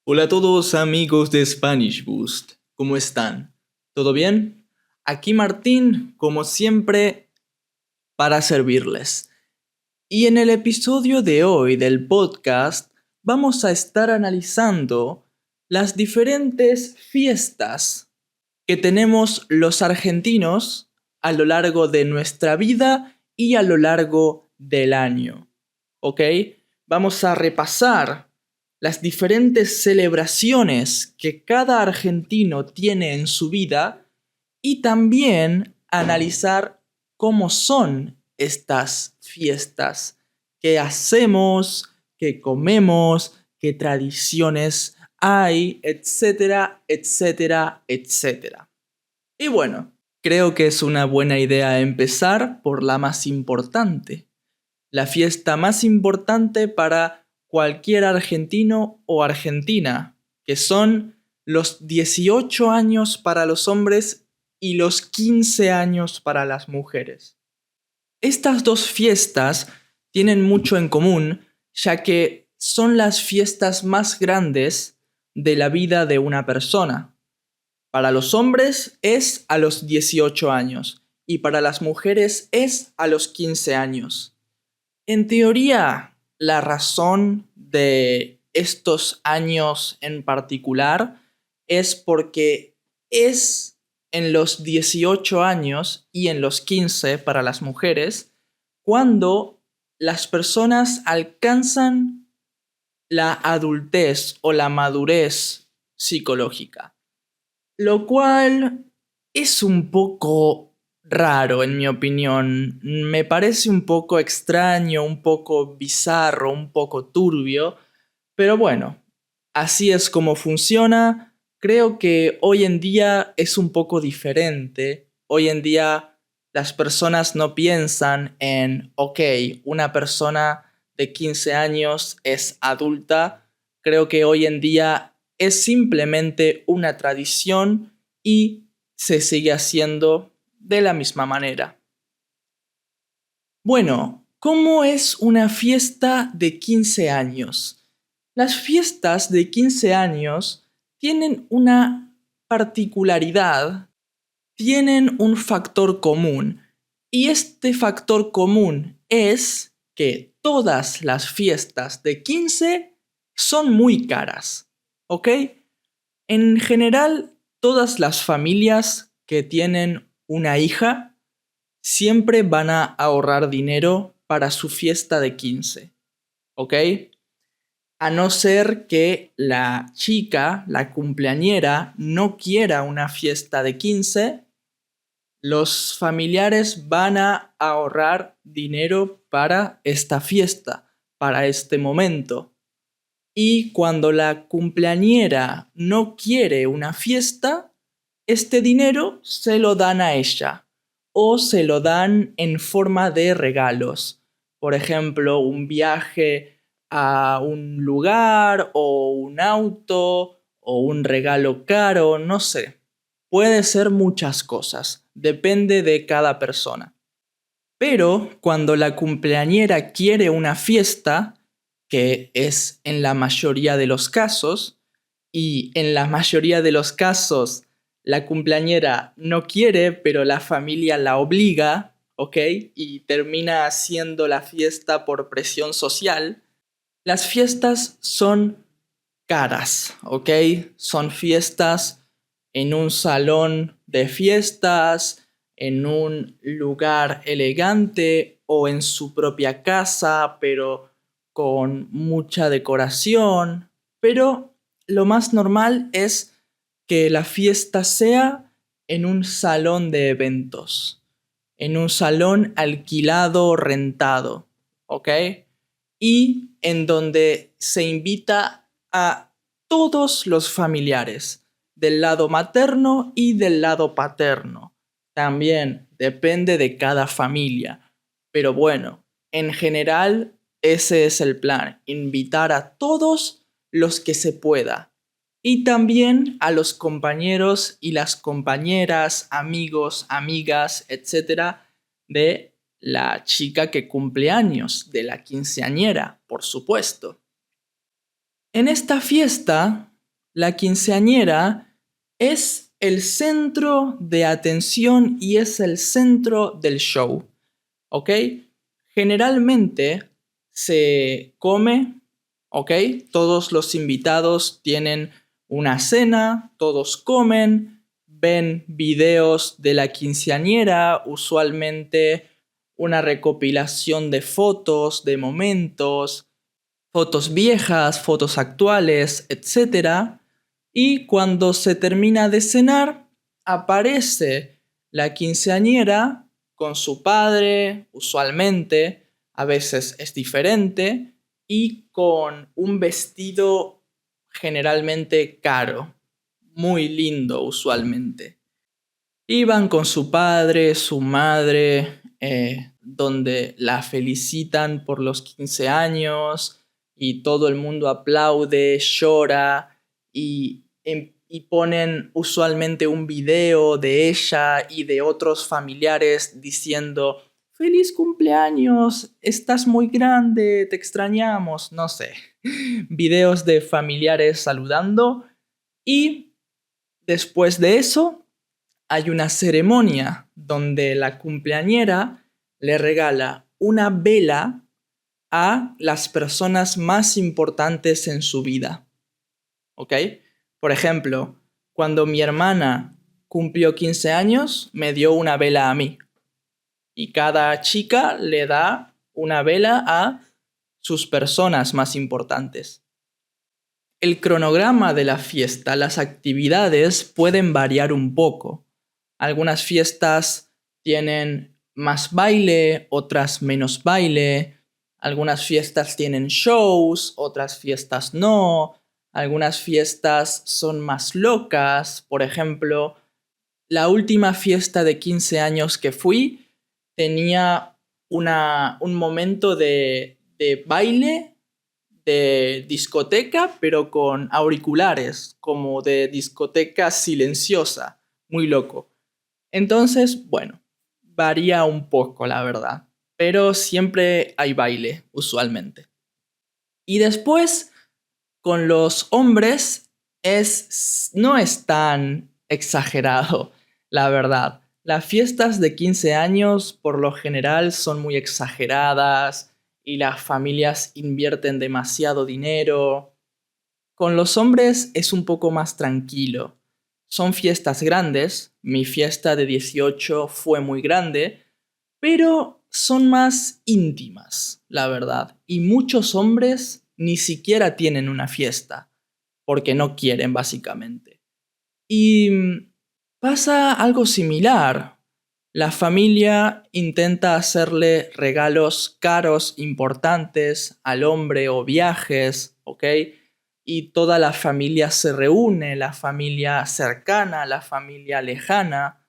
Hola a todos amigos de Spanish Boost, ¿cómo están? ¿Todo bien? Aquí Martín, como siempre, para servirles. Y en el episodio de hoy del podcast vamos a estar analizando las diferentes fiestas que tenemos los argentinos a lo largo de nuestra vida y a lo largo del año. ¿Ok? Vamos a repasar las diferentes celebraciones que cada argentino tiene en su vida y también analizar cómo son estas fiestas, qué hacemos, qué comemos, qué tradiciones hay, etcétera, etcétera, etcétera. Y bueno, creo que es una buena idea empezar por la más importante, la fiesta más importante para cualquier argentino o argentina, que son los 18 años para los hombres y los 15 años para las mujeres. Estas dos fiestas tienen mucho en común, ya que son las fiestas más grandes de la vida de una persona. Para los hombres es a los 18 años y para las mujeres es a los 15 años. En teoría, la razón de estos años en particular es porque es en los 18 años y en los 15 para las mujeres cuando las personas alcanzan la adultez o la madurez psicológica. Lo cual es un poco raro, en mi opinión. Me parece un poco extraño, un poco bizarro, un poco turbio. Pero bueno, así es como funciona. Creo que hoy en día es un poco diferente. Hoy en día las personas no piensan en, ok, una persona de 15 años es adulta. Creo que hoy en día es simplemente una tradición y se sigue haciendo de la misma manera. Bueno, ¿cómo es una fiesta de 15 años? Las fiestas de 15 años tienen una particularidad, tienen un factor común, y este factor común es que todas las fiestas de 15 son muy caras, ¿ok? En general, todas las familias que tienen una hija siempre van a ahorrar dinero para su fiesta de 15, ¿ok? A no ser que la chica, la cumpleañera, no quiera una fiesta de 15, los familiares van a ahorrar dinero para esta fiesta, para este momento. Y cuando la cumpleañera no quiere una fiesta, este dinero se lo dan a ella o se lo dan en forma de regalos. Por ejemplo, un viaje a un lugar o un auto o un regalo caro, no sé. Puede ser muchas cosas, depende de cada persona. Pero cuando la cumpleañera quiere una fiesta, que es en la mayoría de los casos, y en la mayoría de los casos la cumpleañera no quiere, pero la familia la obliga, ¿ok? Y termina haciendo la fiesta por presión social. Las fiestas son caras, ¿ok? Son fiestas en un salón de fiestas, en un lugar elegante o en su propia casa, pero con mucha decoración. Pero lo más normal es que la fiesta sea en un salón de eventos, en un salón alquilado o rentado, ¿ok? Y en donde se invita a todos los familiares, del lado materno y del lado paterno. También depende de cada familia. Pero bueno, en general ese es el plan, invitar a todos los que se pueda. Y también a los compañeros y las compañeras, amigos, amigas, etcétera, de la chica que cumple años, de la quinceañera, por supuesto. En esta fiesta la quinceañera es el centro de atención y es el centro del show, ¿ok? Generalmente se come, ¿ok? Todos los invitados tienen una cena, todos comen, ven videos de la quinceañera, usualmente una recopilación de fotos, de momentos, fotos viejas, fotos actuales, etc. Y cuando se termina de cenar, aparece la quinceañera con su padre, usualmente, a veces es diferente, y con un vestido generalmente caro, muy lindo usualmente. Iban con su padre, su madre, donde la felicitan por los 15 años y todo el mundo aplaude, llora y ponen usualmente un video de ella y de otros familiares diciendo «Feliz cumpleaños, estás muy grande, te extrañamos», no sé, videos de familiares saludando y después de eso hay una ceremonia donde la cumpleañera le regala una vela a las personas más importantes en su vida, ¿ok? Por ejemplo, cuando mi hermana cumplió 15 años, me dio una vela a mí. Y cada chica le da una vela a sus personas más importantes. El cronograma de la fiesta, las actividades pueden variar un poco. Algunas fiestas tienen más baile, otras menos baile. Algunas fiestas tienen shows, otras fiestas no. Algunas fiestas son más locas. Por ejemplo, la última fiesta de 15 años que fui tenía un momento de baile de discoteca, pero con auriculares, como de discoteca silenciosa. Muy loco. Entonces, bueno, varía un poco, la verdad. Pero siempre hay baile, usualmente. Y después, con los hombres, no es tan exagerado, la verdad. Las fiestas de 15 años, por lo general, son muy exageradas y las familias invierten demasiado dinero. Con los hombres es un poco más tranquilo. Son fiestas grandes, mi fiesta de 18 fue muy grande, pero son más íntimas, la verdad. Y muchos hombres ni siquiera tienen una fiesta, porque no quieren, básicamente. Y pasa algo similar. La familia intenta hacerle regalos caros, importantes al hombre o viajes, ¿ok? Y toda la familia se reúne, la familia cercana, la familia lejana.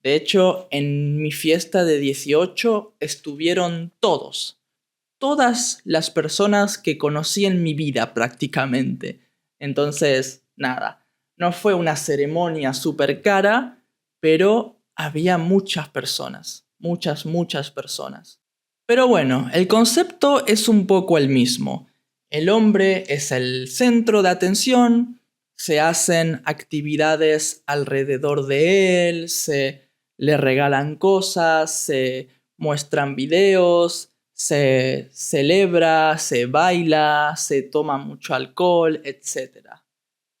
De hecho, en mi fiesta de 18 estuvieron todas las personas que conocí en mi vida prácticamente. Entonces, nada, no fue una ceremonia súper cara, pero había muchas personas, muchas personas. Pero bueno, el concepto es un poco el mismo. El hombre es el centro de atención, se hacen actividades alrededor de él, se le regalan cosas, se muestran videos, se celebra, se baila, se toma mucho alcohol, etc.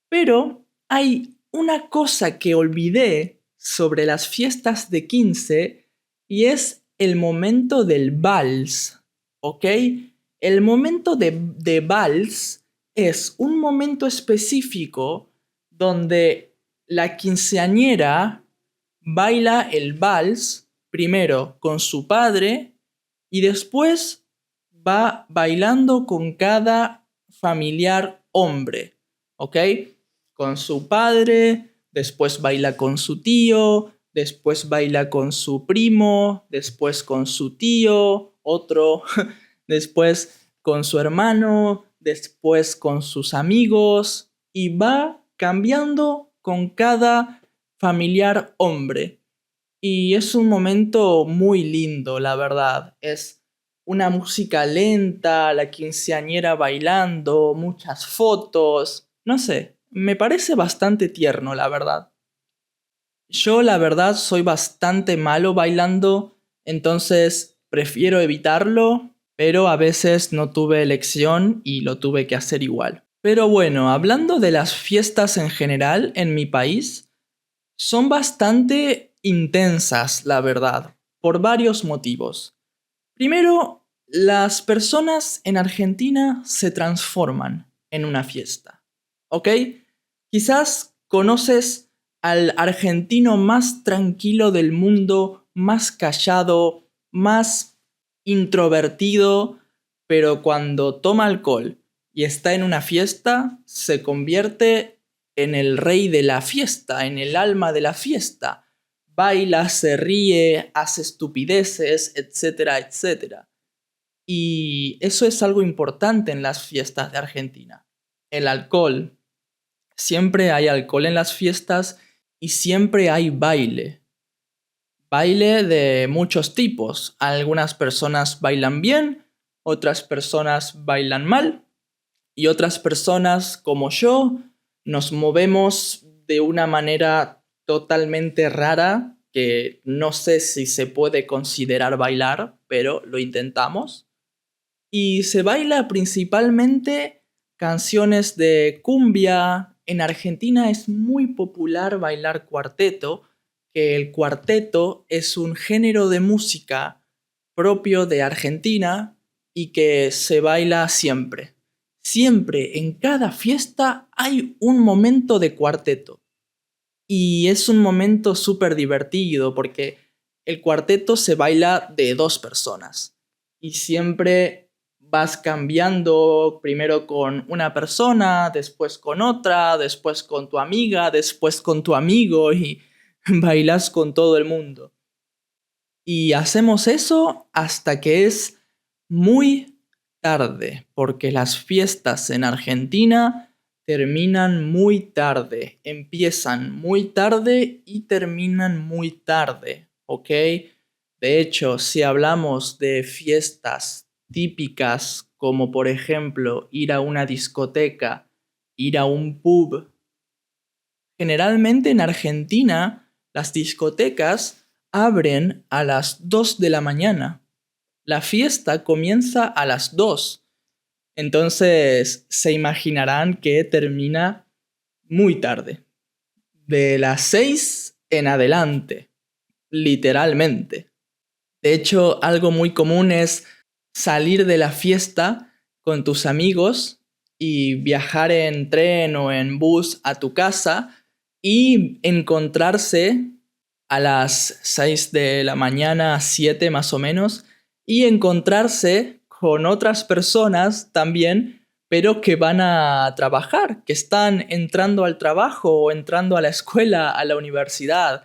Pero hay una cosa que olvidé sobre las fiestas de 15 y es el momento del vals, ¿ok? El momento de vals es un momento específico donde la quinceañera baila el vals primero con su padre y después va bailando con cada familiar hombre, ¿ok? Con su padre, después baila con su tío, después baila con su primo, después con su tío, otro, después con su hermano, después con sus amigos y va cambiando con cada familiar hombre. Y es un momento muy lindo, la verdad. Es una música lenta, la quinceañera bailando, muchas fotos. No sé, me parece bastante tierno, la verdad. Yo, la verdad, soy bastante malo bailando, entonces prefiero evitarlo, pero a veces no tuve elección y lo tuve que hacer igual. Pero bueno, hablando de las fiestas en general en mi país, son bastante intensas, la verdad, por varios motivos. Primero, las personas en Argentina se transforman en una fiesta, ¿ok? Quizás conoces al argentino más tranquilo del mundo, más callado, más introvertido, pero cuando toma alcohol y está en una fiesta, se convierte en el rey de la fiesta, en el alma de la fiesta. Baila, se ríe, hace estupideces, etcétera, etcétera. Y eso es algo importante en las fiestas de Argentina. El alcohol. Siempre hay alcohol en las fiestas y siempre hay baile. Baile de muchos tipos. Algunas personas bailan bien, otras personas bailan mal y otras personas como yo nos movemos de una manera totalmente rara que no sé si se puede considerar bailar, pero lo intentamos. Y se baila principalmente canciones de cumbia. En Argentina es muy popular bailar cuarteto, que el cuarteto es un género de música propio de Argentina y que se baila siempre. Siempre, en cada fiesta hay un momento de cuarteto. Y es un momento súper divertido porque el cuarteto se baila de dos personas. Y siempre vas cambiando primero con una persona, después con otra, después con tu amiga, después con tu amigo y bailas con todo el mundo. Y hacemos eso hasta que es muy tarde, porque las fiestas en Argentina terminan muy tarde, empiezan muy tarde y terminan muy tarde, ¿ok? De hecho, si hablamos de fiestas típicas como por ejemplo ir a una discoteca, ir a un pub, generalmente en Argentina las discotecas abren a las 2 de la mañana. La fiesta comienza a las 2. Entonces se imaginarán que termina muy tarde. De las 6 en adelante, literalmente. De hecho, algo muy común es salir de la fiesta con tus amigos y viajar en tren o en bus a tu casa y encontrarse a las 6 de la mañana, 7 más o menos, y encontrarse con otras personas también, pero que van a trabajar, que están entrando al trabajo o entrando a la escuela, a la universidad.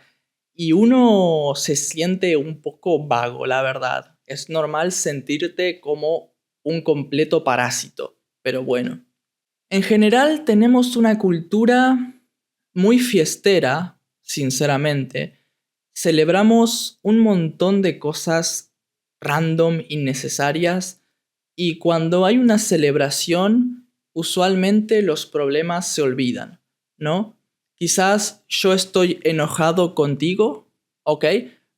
Y uno se siente un poco vago, la verdad. Es normal sentirte como un completo parásito, pero bueno. En general tenemos una cultura muy fiestera, sinceramente. Celebramos un montón de cosas random, innecesarias, y cuando hay una celebración, usualmente los problemas se olvidan, ¿no? Quizás yo estoy enojado contigo, ¿ok?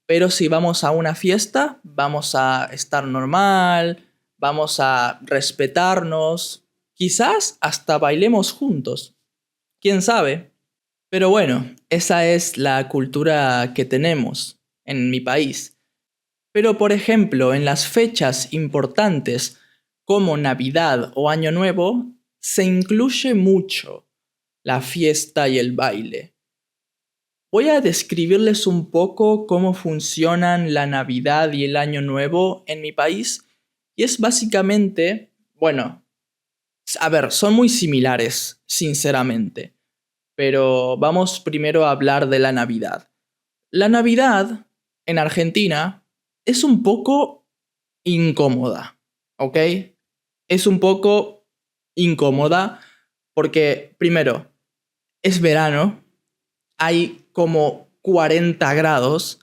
Pero si vamos a una fiesta, vamos a estar normal, vamos a respetarnos, quizás hasta bailemos juntos, quién sabe. Pero bueno, esa es la cultura que tenemos en mi país. Pero por ejemplo, en las fechas importantes como Navidad o Año Nuevo, se incluye mucho la fiesta y el baile. Voy a describirles un poco cómo funcionan la Navidad y el Año Nuevo en mi país. Y es básicamente, bueno, a ver, son muy similares, sinceramente. Pero vamos primero a hablar de la Navidad. La Navidad en Argentina es un poco incómoda, ¿ok? Es un poco incómoda porque, primero, es verano, hay como 40 grados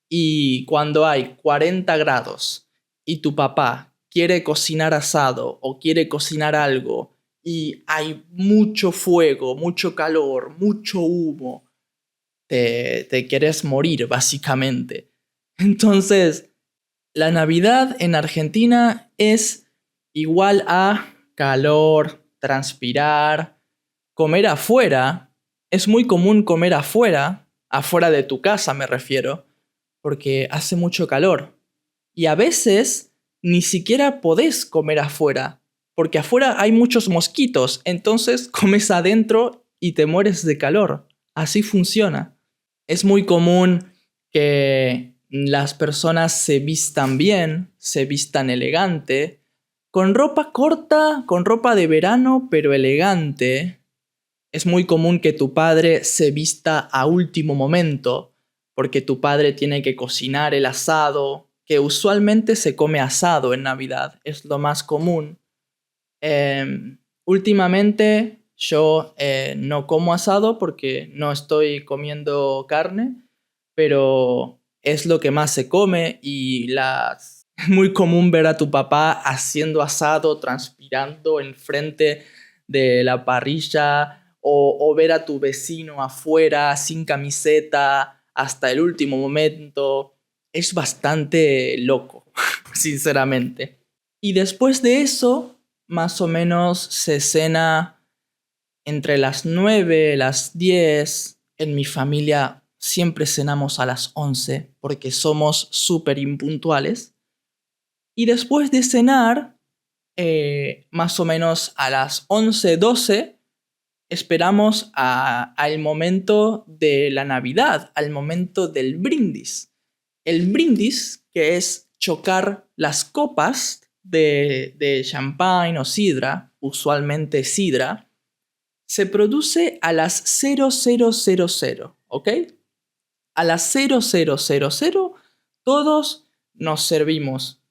y cuando hay 40 grados y tu papá quiere cocinar asado o quiere cocinar algo y hay mucho fuego, mucho calor, mucho humo. Te quieres morir, básicamente. Entonces, la Navidad en Argentina es igual a calor, transpirar, comer afuera. Es muy común comer afuera, afuera de tu casa me refiero, porque hace mucho calor. Y a veces ni siquiera podés comer afuera, porque afuera hay muchos mosquitos, entonces comes adentro y te mueres de calor. Así funciona. Es muy común que las personas se vistan bien, se vistan elegante, con ropa corta, con ropa de verano, pero elegante. Es muy común que tu padre se vista a último momento, porque tu padre tiene que cocinar el asado, que usualmente se come asado en Navidad, es lo más común. Últimamente yo no como asado porque no estoy comiendo carne, pero es lo que más se come y es muy común ver a tu papá haciendo asado, transpirando enfrente de la parrilla o ver a tu vecino afuera sin camiseta hasta el último momento. Es bastante loco, sinceramente. Y después de eso, más o menos se cena entre las 9, las 10. En mi familia siempre cenamos a las 11 porque somos súper impuntuales. Y después de cenar, más o menos a las 11, 12, esperamos al momento de la Navidad, al momento del brindis. El brindis, que es chocar las copas de champagne o sidra, usualmente sidra, se produce a las 0000, ¿ok? A las 0000 todos nos servimos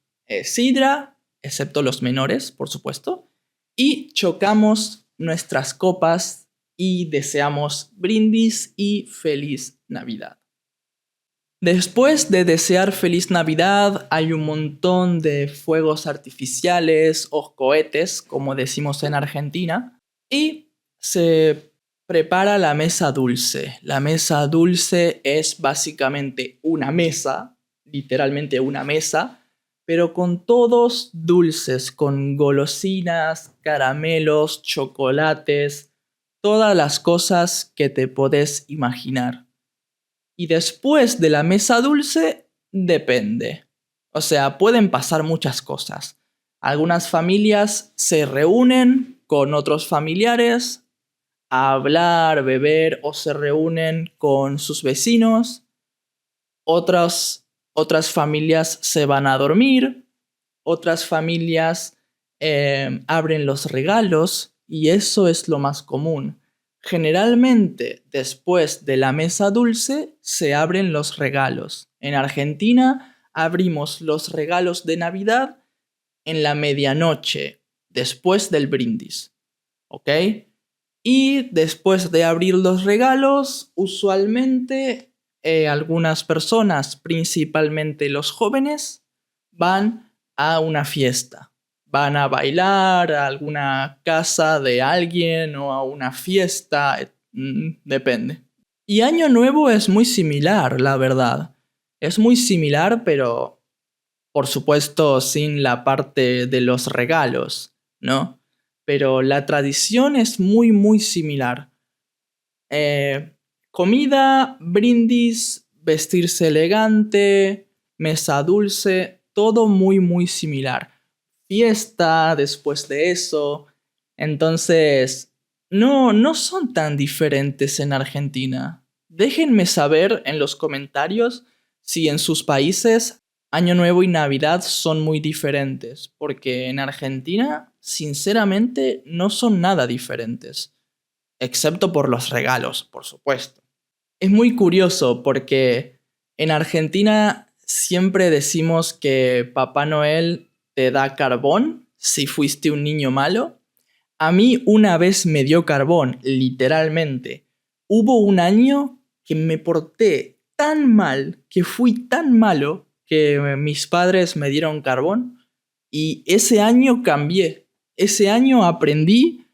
sidra, excepto los menores, por supuesto, y chocamos nuestras copas y deseamos brindis y feliz Navidad. Después de desear feliz Navidad, hay un montón de fuegos artificiales o cohetes, como decimos en Argentina, y se prepara la mesa dulce. La mesa dulce es básicamente una mesa, literalmente una mesa, pero con todos dulces, con golosinas, caramelos, chocolates, todas las cosas que te podés imaginar. Y después de la mesa dulce, depende. O sea, pueden pasar muchas cosas. Algunas familias se reúnen con otros familiares a hablar, beber o se reúnen con sus vecinos. Otras familias se van a dormir. Otras familias abren los regalos y eso es lo más común. Generalmente, después de la mesa dulce, se abren los regalos. En Argentina, abrimos los regalos de Navidad en la medianoche, después del brindis. ¿Ok? Y después de abrir los regalos, usualmente algunas personas, principalmente los jóvenes, van a una fiesta. Van a bailar a alguna casa de alguien o a una fiesta, depende. Y Año Nuevo es muy similar, la verdad. Es muy similar, pero por supuesto sin la parte de los regalos, ¿no? Pero la tradición es muy, muy similar. Comida, brindis, vestirse elegante, mesa dulce, todo muy, muy similar. Fiesta después de eso. Entonces, no son tan diferentes en Argentina. Déjenme saber en los comentarios si en sus países Año Nuevo y Navidad son muy diferentes, porque en Argentina, sinceramente, no son nada diferentes, excepto por los regalos, por supuesto. Es muy curioso porque en Argentina siempre decimos que Papá Noel te da carbón si fuiste un niño malo. A mí una vez me dio carbón, literalmente. Hubo un año que me porté tan mal, que fui tan malo, que mis padres me dieron carbón y ese año cambié. Ese año aprendí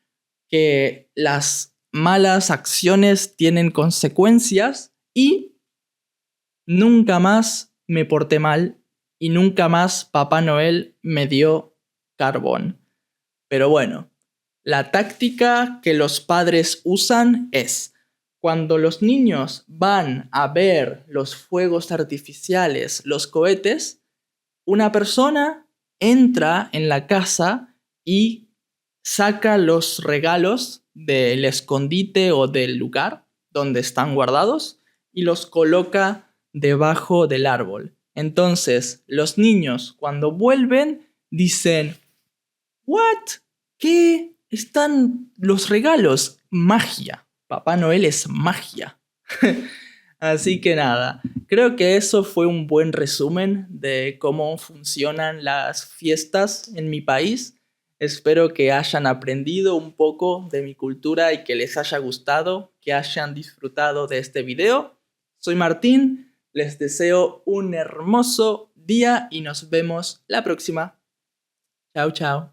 que las malas acciones tienen consecuencias y nunca más me porté mal y nunca más Papá Noel me dio carbón. Pero bueno, la táctica que los padres usan es, cuando los niños van a ver los fuegos artificiales, los cohetes, una persona entra en la casa y saca los regalos del escondite o del lugar donde están guardados y los coloca debajo del árbol. Entonces, los niños cuando vuelven dicen, ¿what? ¿Qué? Están los regalos. Magia. Papá Noel es magia. Así que nada, creo que eso fue un buen resumen de cómo funcionan las fiestas en mi país. Espero que hayan aprendido un poco de mi cultura y que les haya gustado, que hayan disfrutado de este video. Soy Martín, les deseo un hermoso día y nos vemos la próxima. Chao, chao.